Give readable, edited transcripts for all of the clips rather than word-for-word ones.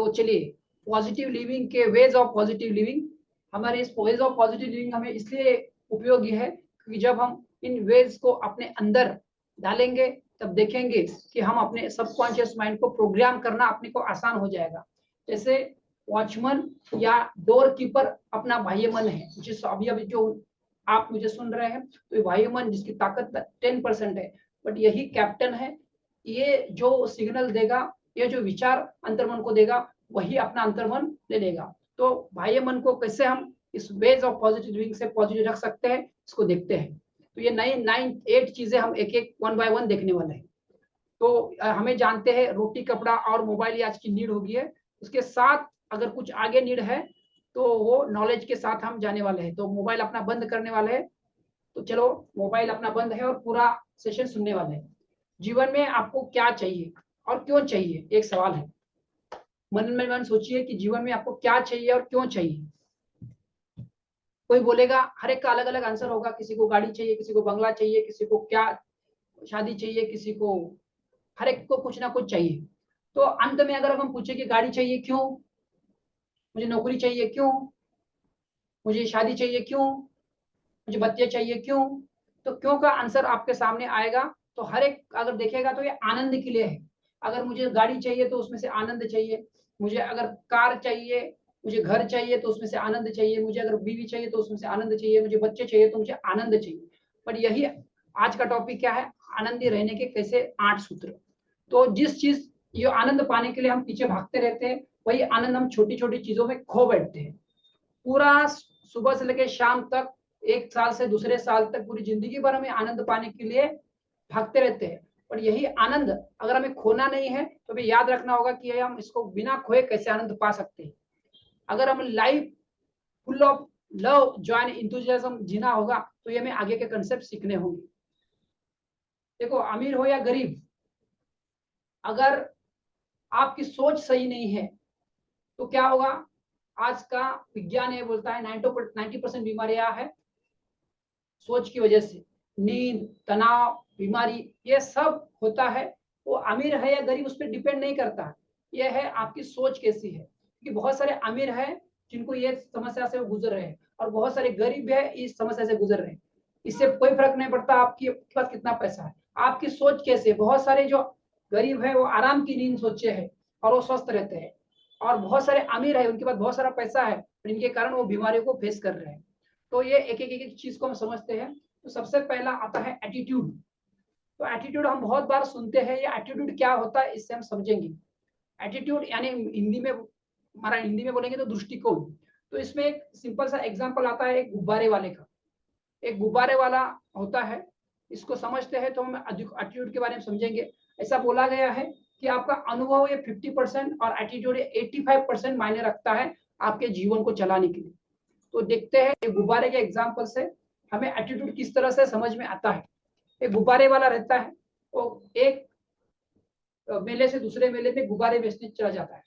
तो चलिए positive living के वेज ऑफ पॉजिटिव लिविंग, हमारे इस वेज ऑफ पॉजिटिव लिविंग हमें इसलिए उपयोगी है क्योंकि जब हम इन वेज को अपने अंदर डालेंगे तब देखेंगे कि हम अपने सबकॉन्शियस माइंड को प्रोग्राम करना अपने को आसान हो जाएगा। जैसे वॉचमैन या डोर कीपर अपना बाह्य मन है, जिस अभी अभी जो आप मुझे सुन रहे हैं, तो ये बाह्य मन जिसकी ताकत 10% है, बट यही कैप्टन है। ये जो सिग्नल देगा, ये जो विचार अंतर्मन को देगा, वही अपना अंतर्मन ले लेगा। तो बाह्य मन को कैसे हम इस वेज ऑफ पॉजिटिव लिविंग से पॉजिटिव रख सकते हैं, इसको देखते हैं। तो ये नई 8 चीजें हम एक एक 1 बाय 1 देखने वाले हैं। तो हमें जानते हैं रोटी, कपड़ा और मोबाइल ये आज की नीड होगी है। उसके साथ अगर कुछ आगे नीड है तो वो नॉलेज के साथ हम जाने वाले हैं। तो मोबाइल अपना बंद करने वाले हैं। तो चलो मोबाइल अपना बंद है और पूरा सेशन सुनने वाले हैं। जीवन में आपको क्या चाहिए और क्यों चाहिए, एक सवाल है। मन में मन सोचिए कि जीवन में आपको क्या चाहिए और क्यों चाहिए। कोई बोलेगा, हर एक का अलग अलग आंसर होगा। किसी को गाड़ी चाहिए, किसी को बंगला चाहिए, किसी को क्या शादी चाहिए, किसी को, हर एक को कुछ ना कुछ चाहिए। तो अंत में अगर हम पूछे कि गाड़ी चाहिए क्यों, मुझे नौकरी चाहिए क्यों, मुझे शादी चाहिए क्यों, मुझे बच्चे चाहिए क्यों, तो क्यों का आंसर आपके सामने आएगा। तो हर एक अगर देखेगा तो ये आनंद के लिए है। अगर मुझे गाड़ी चाहिए तो उसमें से आनंद चाहिए, मुझे अगर कार चाहिए, मुझे घर चाहिए तो उसमें से आनंद चाहिए, मुझे अगर बीवी चाहिए तो उसमें से आनंद चाहिए, मुझे बच्चे चाहिए तो मुझे आनंद चाहिए। पर यही आज का टॉपिक क्या है, आनंदी रहने के कैसे 8 सूत्र। तो जिस चीज ये आनंद पाने के लिए हम पीछे भागते रहते हैं, वही आनंद हम छोटी छोटी चीजों में खो बैठते हैं। पूरा सुबह से लेकर शाम तक, एक साल से दूसरे साल तक, पूरी जिंदगी भर हमें आनंद पाने के लिए भागते रहते हैं। और यही आनंद अगर हमें खोना नहीं है तो हमें याद रखना होगा कि हम इसको बिना खोए कैसे आनंद पा सकते हैं। अगर हम life full of love, joy and enthusiasm जीना होगा तो ये हमें आगे के कंसेप्ट सीखने होंगे। देखो, अमीर हो या गरीब, अगर आपकी सोच सही नहीं है तो क्या होगा। आज का विज्ञान ये बोलता है 90% बीमारियां है सोच की वजह से। नींद, तनाव, बीमारी, ये सब होता है। वो अमीर है या गरीब उस पर डिपेंड नहीं करता, ये है आपकी सोच कैसी है। क्योंकि बहुत सारे अमीर हैं जिनको ये समस्या से गुजर रहे हैं, और बहुत सारे गरीब है इस समस्या से गुजर रहे हैं। इससे कोई फर्क नहीं पड़ता आपके पास कितना पैसा है, आपकी सोच कैसे है। बहुत सारे जो गरीब है वो आराम की नींद सोचे है और वो स्वस्थ रहते हैं, और बहुत सारे अमीर है उनके पास बहुत सारा पैसा है, इनके कारण वो बीमारियों को फेस कर रहे हैं। तो ये एक चीज को हम समझते हैं। तो सबसे पहला आता है एटीट्यूड। तो एटीट्यूड हम बहुत बार सुनते हैं, ये एटीट्यूड क्या होता है इससे हम समझेंगे। एटीट्यूड यानी हिंदी में, हमारा हिंदी में बोलेंगे तो दृष्टिकोण। तो इसमें एक सिंपल सा एग्जांपल आता है एक गुब्बारे वाले का। एक गुब्बारे वाला होता है, इसको समझते हैं तो हम एटीट्यूड के बारे में समझेंगे। ऐसा बोला गया है कि आपका अनुभव ये 50% और एटीट्यूड 85% मायने रखता है आपके जीवन को चलाने के लिए। तो देखते हैं गुब्बारे के एग्जाम्पल से हमें एटीट्यूड किस तरह से समझ में आता है। एक गुब्बारे वाला रहता है, वो एक मेले से दूसरे मेले में गुब्बारे बेचने चला जाता है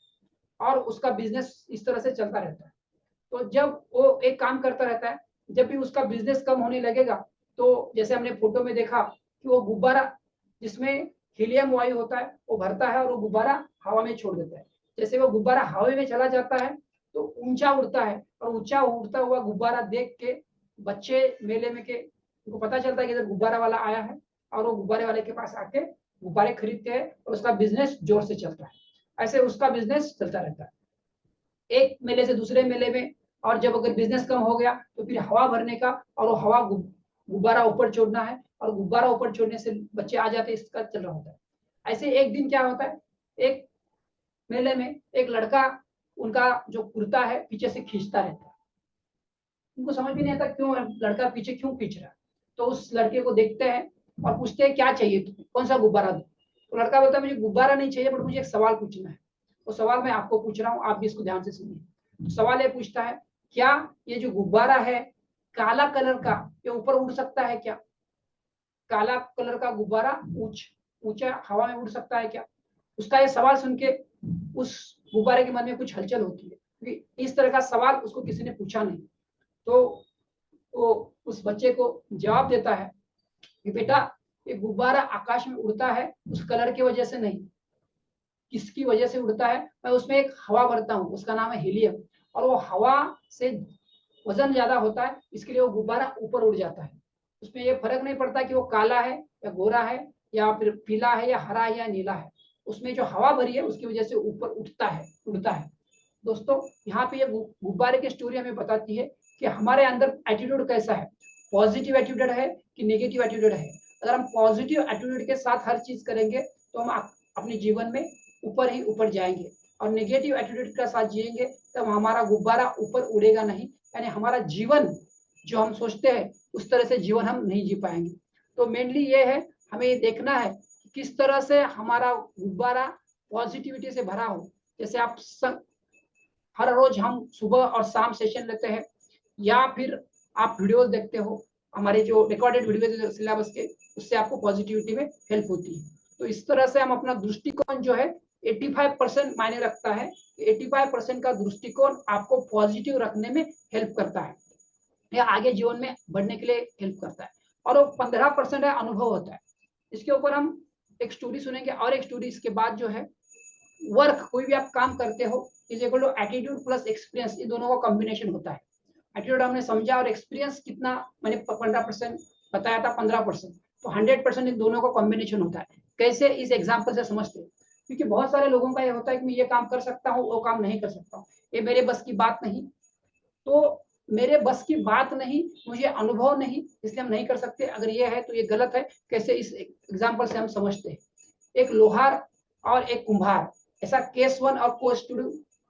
और उसका बिजनेस इस तरह से चलता रहता है। तो जब वो एक काम करता रहता है, जब भी उसका बिजनेस कम होने लगेगा, तो जैसे हमने फोटो में देखा कि वो गुब्बारा जिसमें हीलियम वायु होता है वो भरता है और वो गुब्बारा हवा में छोड़ देता है। जैसे वो गुब्बारा हवा में चला जाता है तो ऊंचा उड़ता है, और ऊंचा उड़ता हुआ गुब्बारा देख के बच्चे मेले में के उनको पता चलता है कि इधर गुब्बारा वाला आया है, और वो गुब्बारे वाले के पास आके गुब्बारे खरीदते हैं और उसका बिजनेस जोर से चलता है। ऐसे उसका बिजनेस चलता रहता है एक मेले से दूसरे मेले में। और जब अगर बिजनेस कम हो गया तो फिर हवा भरने का, और वो हवा गुब्बारा ऊपर छोड़ना है, और गुब्बारा ऊपर छोड़ने से बच्चे आ जाते हैं, इसका चल रहा होता है। ऐसे एक दिन क्या होता है, एक मेले में एक लड़का उनका जो कुर्ता है पीछे से खींचता रहता है। उनको समझ भी नहीं आता क्यों लड़का पीछे क्यों खींच रहा है। तो उस लड़के को देखते हैं और पूछते हैं क्या चाहिए तुम्हें, कौन सा गुब्बारा दो। तो लड़का बोलता है मुझे गुब्बारा नहीं चाहिए, बट मुझे एक सवाल पूछना है। वो सवाल मैं आपको पूछ रहा हूँ, आप भी इसको ध्यान से सुनिए। तो सवाल ये पूछता है, क्या ये जो गुब्बारा है काला कलर का, ये ऊपर उड़ सकता है क्या? काला कलर का गुब्बारा ऊंचा हवा में उड़ सकता है क्या? उसका ये सवाल सुन के उस गुब्बारे के मन में कुछ हलचल होती है, क्योंकि इस तरह का सवाल उसको किसी ने पूछा नहीं। तो वो उस बच्चे को जवाब देता है कि बेटा, ये गुब्बारा आकाश में उड़ता है उस कलर की वजह से नहीं, किसकी वजह से उड़ता है? मैं उसमें एक हवा भरता हूँ, उसका नाम है हीलियम, और वो हवा से वजन ज्यादा होता है, इसके लिए वो गुब्बारा ऊपर उड़ जाता है। उसमें ये फर्क नहीं पड़ता कि वो काला है या गोरा है या फिर पीला है या हरा है या नीला है, उसमें जो हवा भरी है उसकी वजह से ऊपर उठता है, उड़ता है। दोस्तों, यहाँ पे ये गुब्बारे की स्टोरी हमें बताती है कि हमारे अंदर एटीट्यूड कैसा है, पॉजिटिव एटीट्यूड है कि नेगेटिव एटीट्यूड है। अगर हम पॉजिटिव एटीट्यूड के साथ हर चीज करेंगे तो हम अपने जीवन में ऊपर ही ऊपर जाएंगे, और नेगेटिव एटीट्यूड के साथ जिएंगे तब हमारा गुब्बारा ऊपर उड़ेगा नहीं, यानी हमारा जीवन जो हम सोचते हैं उस तरह से जीवन हम नहीं जी पाएंगे। तो मेनली ये है, हमें ये देखना है कि किस तरह से हमारा गुब्बारा पॉजिटिविटी से भरा हो। जैसे आप हर रोज हम सुबह और शाम सेशन लेते हैं, या फिर आप वीडियोस देखते हो, हमारे जो रिकॉर्डेड वीडियो सिलेबस के, उससे आपको पॉजिटिविटी में हेल्प होती है। तो इस तरह से हम अपना दृष्टिकोण जो है 85% मायने रखता है। 85% का दृष्टिकोण आपको पॉजिटिव रखने में हेल्प करता है, या आगे जीवन में बढ़ने के लिए हेल्प करता है। और वो 15% है अनुभव होता है। इसके ऊपर हम एक स्टोरी सुनेंगे, और एक स्टोरी इसके बाद जो है, वर्क कोई भी आप काम करते हो is equal to attitude plus experience, ये दोनों का कॉम्बिनेशन होता है। एटीट्यूड हमने समझा, और एक्सपीरियंस कितना, मैंने 15% बताया था, 15%, तो 100% इन दोनों का कॉम्बिनेशन होता है। कैसे, इस एग्जाम्पल से समझते हैं। क्योंकि बहुत सारे लोगों का ये होता है कि मैं ये काम कर सकता हूँ, वो काम नहीं कर सकता हूँ, ये मेरे बस की बात नहीं। तो मेरे बस की बात नहीं, मुझे अनुभव नहीं, इसलिए हम नहीं कर सकते। अगर ये है तो ये गलत है। कैसे, इस एग्जाम्पल से हम समझते हैं। एक लोहार और एक कुम्हार, ऐसा केस 1 और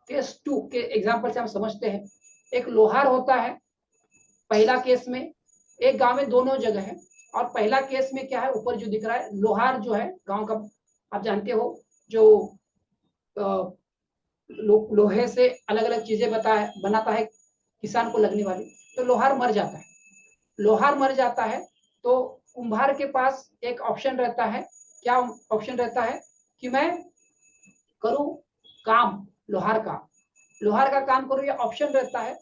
केस 2 के एग्जाम्पल से हम समझते हैं। एक लोहार होता है पहला केस में, एक गांव में दोनों जगह है। और पहला केस में क्या है, ऊपर जो दिख रहा है, लोहार जो है गांव का, आप जानते हो, जो लोहे से अलग अलग चीजें बनाता है किसान को लगने वाली। तो लोहार मर जाता है। लोहार मर जाता है तो कुम्हार के पास एक ऑप्शन रहता है। क्या ऑप्शन रहता है? कि मैं करूं काम लोहार का काम करूं, ये ऑप्शन रहता है।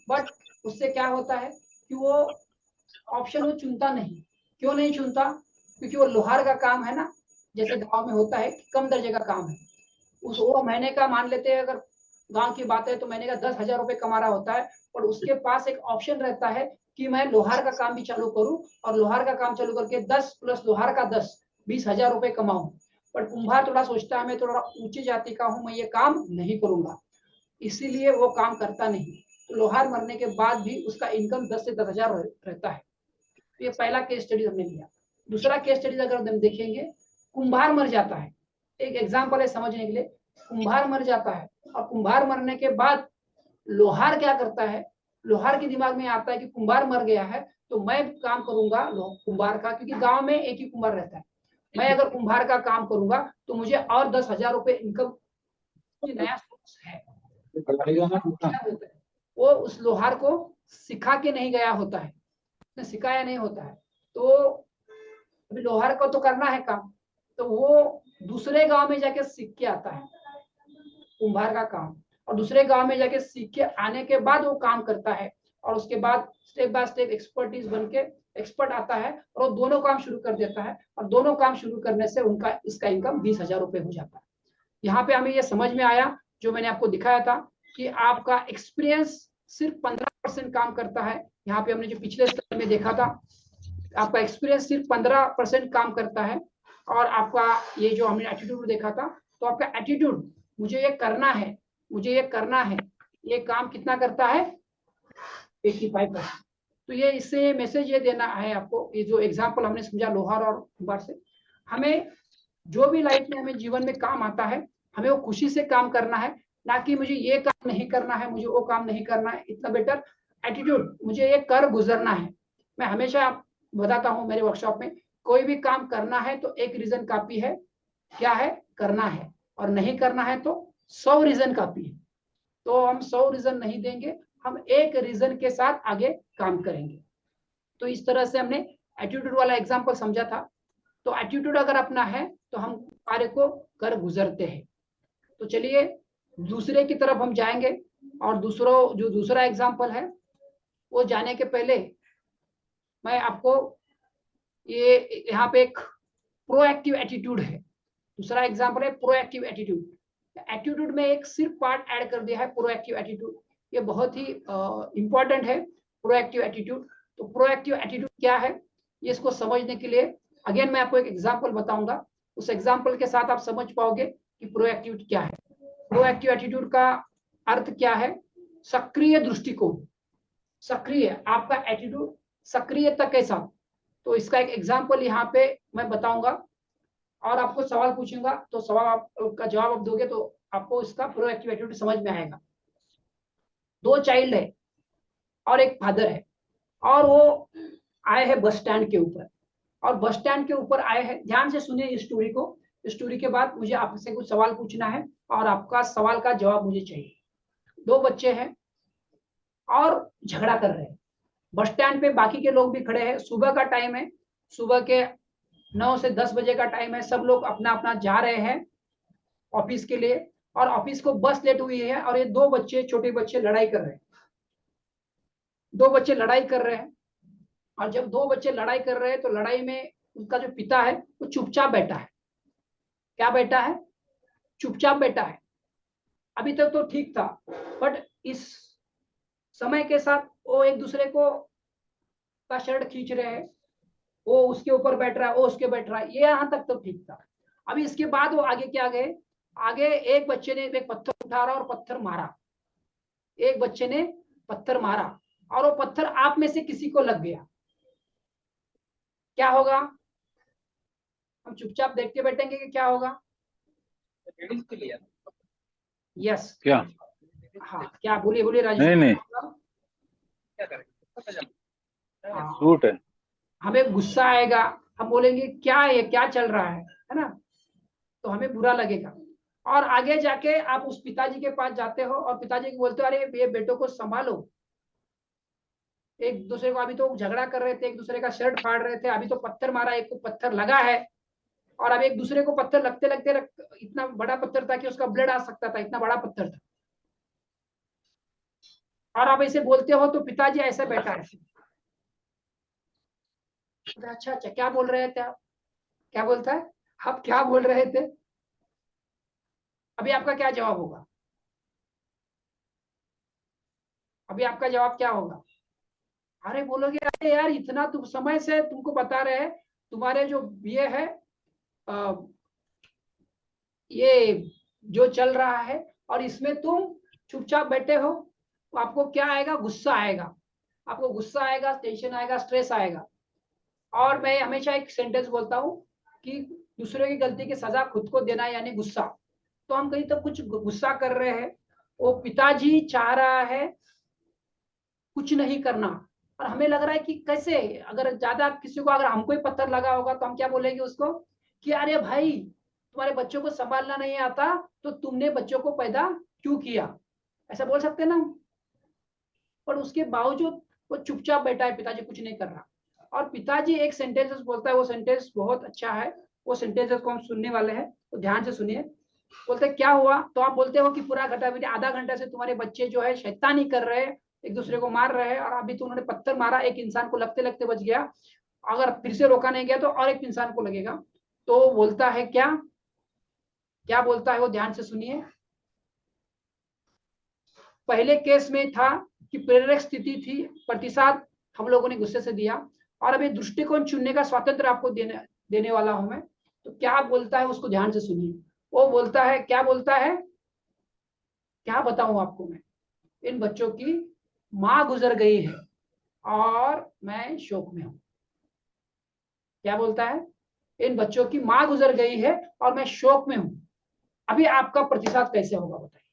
बट उससे क्या होता है कि वो ऑप्शन वो चुनता नहीं। क्यों नहीं चुनता? क्योंकि वो लोहार का काम है ना, जैसे गांव में होता है कि कम दर्जे का काम है। वो महीने का मान लेते हैं, अगर गांव की बात है तो महीने का 10,000 रुपए कमा रहा होता है, और उसके पास एक ऑप्शन रहता है कि मैं लोहार का काम भी चालू करूं, और लोहार का काम चालू करके 10 प्लस लोहार का 10, 20,000 रुपए कमाऊं। पर कुम्हार थोड़ा सोचता है, मैं थोड़ा ऊंची जाति का हूं, मैं ये काम नहीं करूंगा, इसीलिए वो काम करता नहीं। तो लोहार मरने के बाद भी उसका इनकम 10 से 10,000 रहता है। तो ये पहला केस स्टडी हमने लिया। दूसरा केस स्टडी अगर हम देखेंगे, कुम्हार मर जाता है। एक एग्जाम्पल है समझने के लिए। कुम्हार मर जाता है, और कुम्हार मरने के बाद लोहार क्या करता है? लोहार के दिमाग में आता है कि कुम्हार मर गया है तो मैं काम करूंगा कुम्हार का, क्योंकि गांव में एक ही कुम्हार रहता है। मैं अगर कुम्हार का काम करूंगा तो मुझे और 10,000 रुपए इनकम नया सोर्स है। वो उस लोहार को सिखा के नहीं गया होता है, उसने सिखाया नहीं होता है। तो अभी लोहार को तो करना है काम, तो वो दूसरे गांव में जाके सीख के आता है कुम्हार का काम, और दूसरे गांव में जाके सीख के आने के बाद वो काम करता है। और उसके बाद स्टेप बाय स्टेप एक्सपर्टीज बन के एक्सपर्ट आता है, और वो दोनों काम शुरू कर देता है। और दोनों काम शुरू करने से उनका इसका इनकम 20,000 रुपए हो जाता है। यहाँ पे हमें ये समझ में आया, जो मैंने आपको दिखाया था, कि आपका एक्सपीरियंस सिर्फ 15% काम करता है। यहाँ पे हमने जो पिछले स्लाइड में देखा था, आपका एक्सपीरियंस सिर्फ 15% काम करता है। और आपका ये जो हमने एटीट्यूड देखा था, तो आपका एटीट्यूड, मुझे ये करना है, मुझे ये करना है, ये काम कितना करता है? 85%। तो ये इससे मैसेज ये देना है आपको, ये जो एग्जाम्पल हमने समझा लोहार और कुम्हार से, हमें जो भी लाइफ में हमें जीवन में काम आता है, हमें वो खुशी से काम करना है, ना कि मुझे ये काम नहीं करना है, मुझे वो काम नहीं करना है। इतना बेटर एटीट्यूड, मुझे ये कर गुजरना है। मैं हमेशा बताता हूँ मेरे वर्कशॉप में, कोई भी काम करना है तो एक रीजन काफी है। क्या है? करना है। और नहीं करना है तो 100 रीजन काफी है। तो हम 100 रीजन नहीं देंगे, हम एक रीजन के साथ आगे काम करेंगे। तो इस तरह से हमने एटीट्यूड वाला एग्जाम्पल समझा था। तो एटीट्यूड अगर अपना है तो हम कार्य को कर गुजरते हैं। तो चलिए दूसरे की तरफ हम जाएंगे, और दूसरा एग्जाम्पल है, वो जाने के पहले मैं आपको, ये यहाँ पे एक प्रोएक्टिव एटीट्यूड है। दूसरा एग्जाम्पल है प्रोएक्टिव एटीट्यूड। एटीट्यूड में एक सिर्फ पार्ट ऐड कर दिया है, प्रोएक्टिव एटीट्यूड। ये बहुत ही इंपॉर्टेंट है, प्रोएक्टिव एटीट्यूड। तो प्रोएक्टिव एटीट्यूड क्या है, ये इसको समझने के लिए अगेन मैं आपको एक एग्जाम्पल बताऊंगा। उस एग्जाम्पल के साथ आप समझ पाओगे कि प्रोएक्टिव क्या है। प्रोएक्टिव एटीट्यूड का अर्थ क्या है, सक्रिय दृष्टिकोण। सक्रिय, आपका एटीट्यूड सक्रियता के साथ। तो इसका एक एग्जाम्पल यहाँ पे मैं बताऊंगा और आपको सवाल पूछूंगा, तो सवाल आपका जवाब आप दोगे तो आपको इसका प्रोएक्टिव एटीट्यूड समझ में आएगा। दो चाइल्ड है और एक फादर है, और वो आए हैं बस स्टैंड के ऊपर, और बस स्टैंड के ऊपर आए हैं। ध्यान से सुनिए इस स्टोरी को। इस स्टोरी के बाद मुझे आपसे कुछ सवाल पूछना है और आपका सवाल का जवाब मुझे चाहिए। दो बच्चे हैं और झगड़ा कर रहे हैं। बस स्टैंड पे बाकी के लोग भी खड़े हैं, सुबह का टाइम है, सुबह के 9 से 10 बजे का टाइम है। सब लोग अपना अपना जा रहे हैं ऑफिस के लिए, और ऑफिस को बस लेट हुई है, और ये दो बच्चे, छोटे बच्चे लड़ाई कर रहे हैं। दो बच्चे लड़ाई कर रहे हैं, और जब दो बच्चे लड़ाई कर रहे हैं तो लड़ाई में उनका जो पिता है वो चुपचाप बैठा है। क्या बैठा है? चुपचाप बैठा है। अभी तक तो ठीक था, बट इस समय के साथ वो एक दूसरे को का शर्ट खींच रहे हैं, वो उसके ऊपर बैठ रहा है, वो उसके बैठ रहा है, ये यहाँ तक तो ठीक था। अभी इसके बाद वो आगे क्या गए, आगे एक बच्चे ने एक पत्थर उठाया और पत्थर मारा। एक बच्चे ने पत्थर मारा और वो पत्थर आप में से किसी को लग गया। क्या होगा? हम चुपचाप देख के बैठेंगे कि क्या होगा? यस, क्या? हाँ, क्या? बोलिए बोलिए राजू। नहीं क्या करें? सूट है। हमें गुस्सा आएगा, हम बोलेंगे क्या है, क्या चल रहा है ना, तो हमें बुरा लगेगा। और आगे जाके आप उस पिताजी के पास जाते हो और पिताजी को बोलते हो, अरे ये बेटों को संभालो। एक दूसरे को, अभी तो झगड़ा कर रहे थे, एक दूसरे का शर्ट फाड़ रहे थे, अभी तो पत्थर मारा, एक को पत्थर लगा है, और अब एक दूसरे को पत्थर लगते लगते इतना बड़ा पत्थर था कि उसका ब्लड आ सकता था, इतना बड़ा पत्थर था। और आप ऐसे बोलते हो तो पिताजी ऐसे बैठा है। अच्छा अच्छा, क्या बोल रहे थे आप? क्या बोलता है? आप क्या बोल रहे थे? अभी आपका क्या जवाब होगा? अभी आपका जवाब क्या होगा? अरे बोलोगे, अरे यार इतना तुम समय से तुमको बता रहे हैं, तुम्हारे जो ये है आ, ये जो चल रहा है, और इसमें तुम चुपचाप बैठे हो, तो आपको क्या आएगा? गुस्सा आएगा। आपको गुस्सा आएगा, टेंशन आएगा, स्ट्रेस आएगा। और मैं हमेशा एक सेंटेंस बोलता हूँ कि दूसरे की गलती की सजा खुद को देना यानी गुस्सा। तो हम कहीं तो कुछ गुस्सा कर रहे हैं, वो पिताजी चाह रहा है कुछ नहीं करना, और हमें लग रहा है कि कैसे, अगर ज्यादा किसी को, अगर हमको ही पत्थर लगा होगा तो हम क्या बोलेंगे उसको कि अरे भाई तुम्हारे बच्चों को संभालना नहीं आता, तो तुमने बच्चों को पैदा क्यों किया, ऐसा बोल सकते ना। पर उसके बावजूद वो चुपचाप बैठा है, पिताजी कुछ नहीं कर रहा। और पिताजी एक सेंटेंस बोलता है, वो सेंटेंस बहुत अच्छा है, वो सेंटेंस को हम सुनने वाले हैं, तो ध्यान से सुनिए। बोलते क्या हुआ, तो आप बोलते हो कि पूरा घंटा, आधा घंटा से तुम्हारे बच्चे जो है शैतानी कर रहे हैं, एक दूसरे को मार रहे हैं, और अभी तो उन्होंने पत्थर मारा, एक इंसान को लगते लगते बच गया, अगर फिर से रोका नहीं गया तो और एक इंसान को लगेगा। तो बोलता है क्या, क्या बोलता है वो, ध्यान से सुनिए। पहले केस में था कि प्रेरक स्थिति थी, प्रतिसाद हम लोगों ने गुस्से से दिया, और अभी दृष्टिकोण चुनने का स्वातंत्र आपको देने वाला हूं मैं। तो क्या बोलता है उसको ध्यान से सुनिए। वो बोलता है, क्या बोलता है, क्या बताऊं आपको मैं, इन बच्चों की मां गुजर गई है और मैं शोक में हूं। क्या बोलता है? इन बच्चों की मां गुजर गई है और मैं शोक में हूं। अभी आपका प्रतिसाद कैसे होगा बताइए।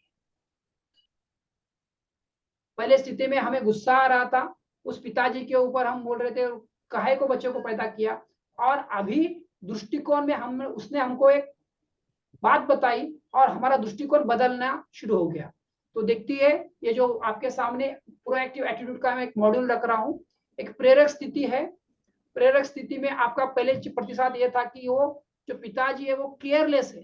पहले स्थिति में हमें गुस्सा आ रहा था, उस पिताजी के ऊपर हम बोल रहे थे काहे को बच्चों को पैदा किया, और अभी दृष्टिकोण में हम, उसने हमको एक बात बताई और हमारा दृष्टिकोण बदलना शुरू हो गया। तो देखती है, ये जो आपके सामने प्रोएक्टिव एटीट्यूड का मैं एक मॉड्यूल रख रहा हूँ, एक प्रेरक स्थिति है। प्रेरक स्थिति में आपका पहले प्रतिसाद ये था कि वो जो पिताजी है वो केयरलेस है,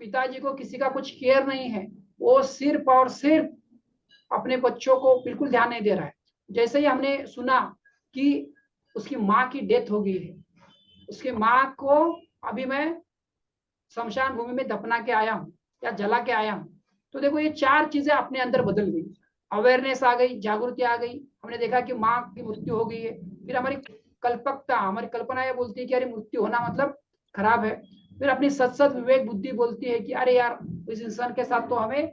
पिताजी को किसी का कुछ केयर नहीं है, वो सिर्फ और सिर्फ अपने बच्चों को बिल्कुल ध्यान नहीं दे रहा है। जैसे ही हमने सुना कि उसकी माँ की डेथ हो गई है, उसकी माँ को अभी मैं शमशान भूमि में दफना के आया हूँ या जला के आया हूँ। तो देखो ये 4 चीजें अपने अंदर बदल गई, अवेयरनेस आ गई, जागृति आ गई, हमने देखा कि माँ की मृत्यु हो गई है। फिर हमारी कल्पकता, हमारी कल्पना ये बोलती है कि अरे मृत्यु होना मतलब खराब है। फिर अपनी सत विवेक बुद्धि बोलती है कि अरे यार इस इंसान के साथ तो हमें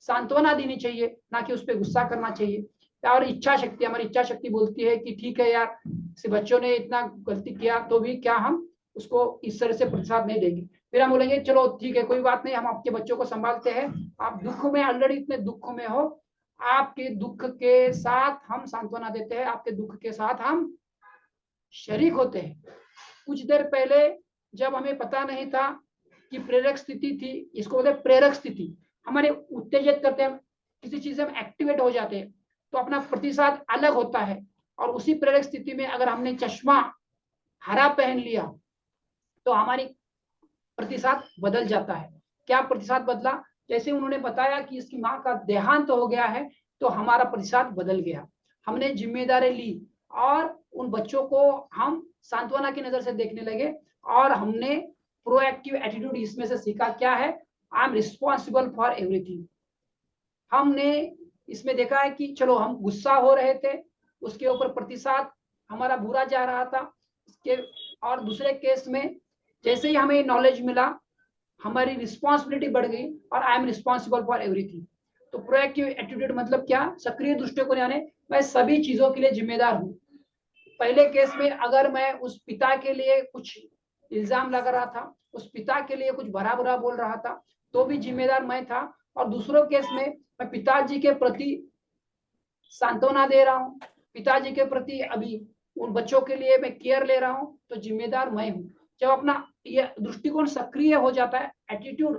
सांत्वना देनी चाहिए, ना कि उस पर गुस्सा करना चाहिए। और इच्छा शक्ति, हमारी इच्छा शक्ति बोलती है कि ठीक है यार, से बच्चों ने इतना गलती किया तो भी क्या हम उसको इस तरह से प्रतिसाद नहीं देंगे। फिर हम बोलेंगे चलो ठीक है कोई बात नहीं, हम आपके बच्चों को संभालते हैं, आप दुख में ऑलरेडी इतने दुख में हो, आपके दुख के साथ हम सांत्वना देते हैं, आपके दुख के साथ हम शरीक होते हैं। कुछ देर पहले जब हमें पता नहीं था कि प्रेरक स्थिति थी, इसको बोलते हैं प्रेरक स्थिति, हमारे उत्तेजित करते हैं, किसी चीज में एक्टिवेट हो जाते हैं तो अपना प्रतिसाद अलग होता है। और उसी प्रेरक स्थिति में अगर हमने चश्मा हरा पहन लिया तो हमारी प्रतिसाद बदल जाता है। क्या प्रतिसाद बदला? जैसे उन्होंने बताया कि इसकी माँ का देहांत हो गया है तो हमारा प्रतिसाद बदल गया, हमने जिम्मेदारी ली और उन बच्चों को हम सांत्वना की नजर से देखने लगे और हमने प्रोएक्टिव एटीट्यूड इसमें से सीखा। क्या है? I am responsible for everything. हमने इसमें देखा है कि चलो हम गुस्सा हो रहे थे, उसके ऊपर प्रतिसाद हमारा बुरा जा रहा था इसके, और दूसरे केस में जैसे ही हमें नॉलेज मिला हमारी रिस्पॉन्सिबिलिटी बढ़ गई और I am responsible for everything. तो प्रोएक्टिव एटीट्यूड मतलब क्या? सक्रिय दृष्टिकोण, यानी मैं सभी चीजों के लिए जिम्मेदार हूँ। पहले केस में अगर मैं उस पिता के लिए कुछ इल्जाम लगा रहा था, उस पिता के लिए कुछ भरा बुरा बोल रहा था, तो भी जिम्मेदार मैं था। और दूसरों केस में मैं पिताजी के प्रति सांत्वना दे रहा हूँ, पिताजी के प्रति अभी उन बच्चों के लिए मैं केयर ले रहा हूँ, तो जिम्मेदार मैं हूँ। जब अपना ये दृष्टिकोण सक्रिय हो जाता है, एटीट्यूड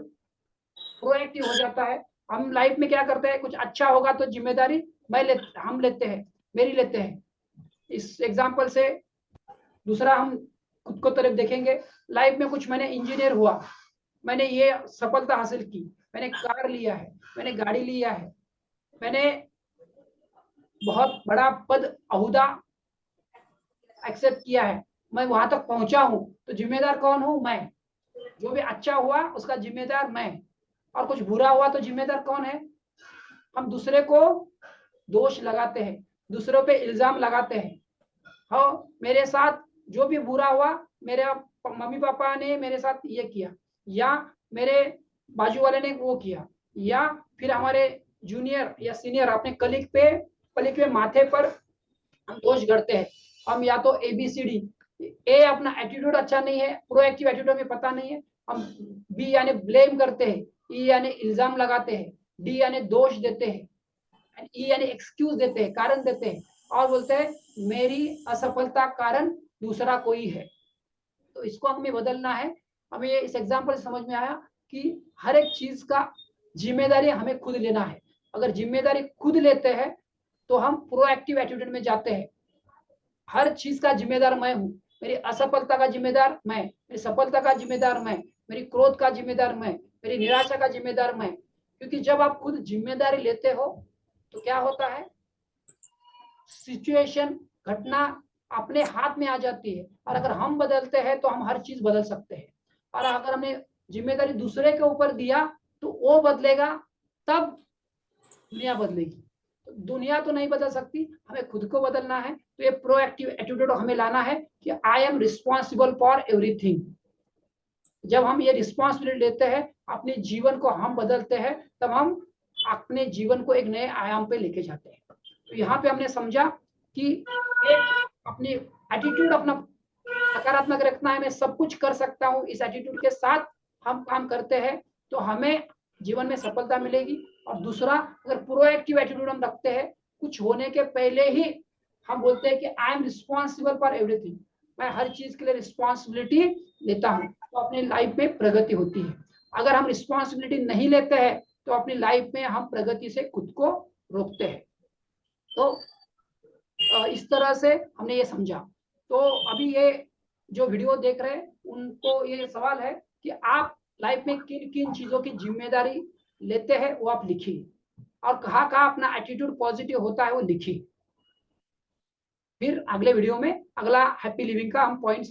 प्रोएक्टिव हो जाता है, हम लाइफ में क्या करते हैं, कुछ अच्छा होगा तो जिम्मेदारी हम लेते हैं, मेरी लेते हैं। इस एग्जाम्पल से दूसरा हम खुद को तरफ देखेंगे। लाइफ में कुछ मैंने इंजीनियर हुआ, मैंने ये सफलता हासिल की, मैंने कार लिया है, मैंने गाड़ी लिया है, मैंने बहुत बड़ा पद अहुदा एक्सेप्ट किया है, मैं वहां तक पहुंचा हूं, तो जिम्मेदार कौन हूं? मैं। जो भी अच्छा हुआ उसका जिम्मेदार मैं, और कुछ बुरा हुआ तो जिम्मेदार कौन है? हम दूसरे को दोष लगाते हैं, दूसरों पे इल्जाम लगाते हैं। हाँ, मेरे साथ जो भी बुरा हुआ, मेरे मम्मी पापा ने मेरे साथ ये किया, या मेरे बाजू वाले ने वो किया, या फिर हमारे जूनियर या सीनियर अपने कलीग पे माथे पर हम दोष गढ़ते हैं। हम या तो ABCD, ए अपना एटीट्यूड अच्छा नहीं है, प्रोएक्टिव एटीट्यूड में पता नहीं है, हम बी यानी ब्लेम करते हैं, ई यानी इल्जाम लगाते हैं, डी यानी दोष देते हैं, ई यानी एक्सक्यूज देते हैं, कारण देते हैं, और बोलते हैं मेरी असफलता कारण दूसरा कोई है। तो इसको हमें बदलना है। हमें इस एग्जाम्पल से समझ में आया कि हर एक चीज का जिम्मेदारी हमें खुद लेना है। अगर जिम्मेदारी खुद लेते हैं तो हम प्रोएक्टिव एटीट्यूड में जाते हैं। हर चीज का जिम्मेदार मैं हूँ, मेरी असफलता का जिम्मेदार मैं, मेरी सफलता का जिम्मेदार मैं, मेरी क्रोध का जिम्मेदार मैं, मेरी निराशा का जिम्मेदार मैं। क्योंकि जब आप खुद जिम्मेदारी लेते हो तो क्या होता है, सिचुएशन, घटना अपने हाथ में आ जाती है। और अगर हम बदलते हैं तो हम हर चीज बदल सकते हैं। और अगर हमने जिम्मेदारी दूसरे के ऊपर दिया तो वो बदलेगा, तब दुनिया बदलेगी। तो दुनिया तो नहीं बदल सकती, हमें खुद को बदलना है। तो ये प्रोएक्टिव एटीट्यूड हमें लाना है कि I am responsible for everything. जब हम ये रिस्पॉन्सिबिलिटी लेते हैं, अपने जीवन को हम बदलते हैं, तब हम अपने जीवन को एक नए आयाम पे लेके जाते हैं। तो यहाँ पे हमने समझा कि एक अपनी एटीट्यूड अपना सकारात्मक रखना है, मैं सब कुछ कर सकता हूँ, इस एटीट्यूड के साथ हम काम करते हैं तो हमें जीवन में सफलता मिलेगी। और दूसरा, अगर प्रोएक्टिव एटीट्यूड हम रखते हैं, कुछ होने के पहले ही हम बोलते हैं कि I am responsible for everything, मैं हर चीज के लिए रिस्पॉन्सिबिलिटी लेता हूँ, तो अपनी लाइफ में प्रगति होती है। अगर हम रिस्पॉन्सिबिलिटी नहीं लेते हैं तो अपनी लाइफ में हम प्रगति से खुद को रोकते हैं। तो इस तरह से हमने ये समझा। तो अभी ये जो वीडियो देख रहे हैं उनको ये सवाल है कि आप लाइफ में किन किन चीजों की जिम्मेदारी लेते हैं वो आप लिखिए, और कहाँ कहाँ अपना एटीट्यूड पॉजिटिव होता है वो लिखिए। फिर अगले वीडियो में अगला हैप्पी लिविंग का हम पॉइंट